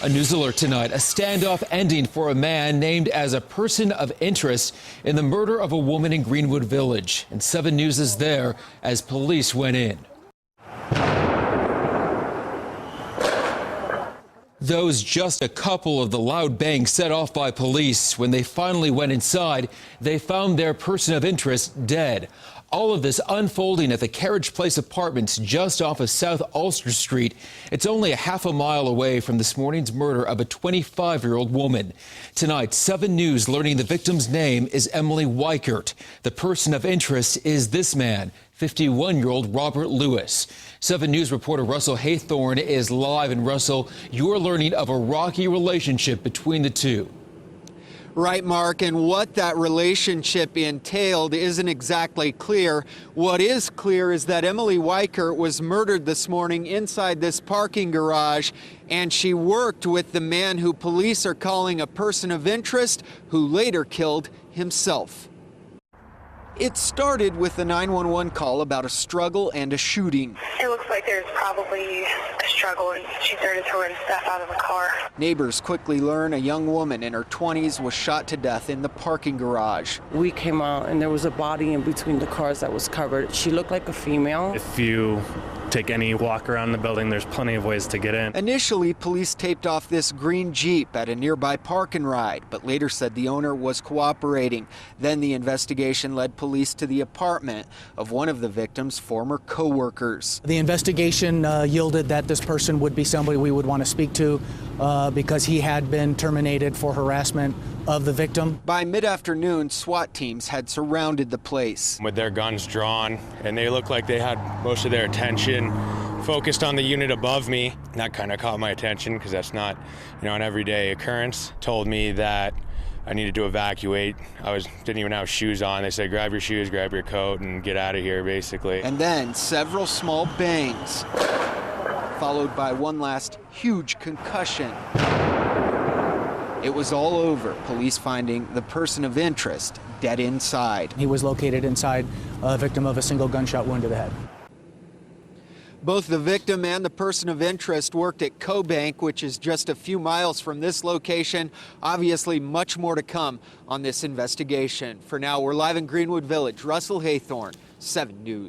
A news alert tonight, a standoff ending for a man named as a person of interest in the murder of a woman in Greenwood Village. And 7 News is there as police went in. Those just a couple of the loud bangs set off by police. When they finally went inside, they found their person of interest dead. All of this unfolding at the Carriage Place Apartments just off of South Ulster Street. It's only a half a mile away from this morning's murder of a 25-year-old woman. Tonight, 7 News learning the victim's name is Emily Weichert. The person of interest is this man, 51-year-old Robert Lewis. 7 News reporter Russell Haythorne is live. And Russell, you're learning of a rocky relationship between the two. Right, Mark, and what that relationship entailed isn't exactly clear. What is clear is that Emily Weichert was murdered this morning inside this parking garage, and she worked with the man who police are calling a person of interest, who later killed himself. It started with a 911 call about a struggle and a shooting. It looks like there's probably a struggle, and she started throwing stuff out of the car. Neighbors quickly learn a young woman in her 20s was shot to death in the parking garage. We came out and there was a body in between the cars that was covered. She looked like a female. If you take any walk around the building, there's plenty of ways to get in. Initially, police taped off this green Jeep at a nearby park and ride, but later said the owner was cooperating. Then the investigation led police to the apartment of one of the victim's former co-workers. The investigation yielded that this person would be somebody we would want to speak to because he had been terminated for harassment of the victim. By mid-afternoon, SWAT teams had surrounded the place. With their guns drawn, and they looked like they had most of their attention focused on the unit above me. That kind of caught my attention because that's not, an everyday occurrence. Told me that I needed to evacuate. Didn't even have shoes on. They said, grab your shoes, grab your coat, and get out of here, basically. And then several small bangs, followed by one last huge concussion. It was all over, police finding the person of interest dead inside. He was located inside, a victim of a single gunshot wound to the head. Both the victim and the person of interest worked at CoBank, which is just a few miles from this location. Obviously, much more to come on this investigation. For now, we're live in Greenwood Village. Russell Haythorne, 7 News.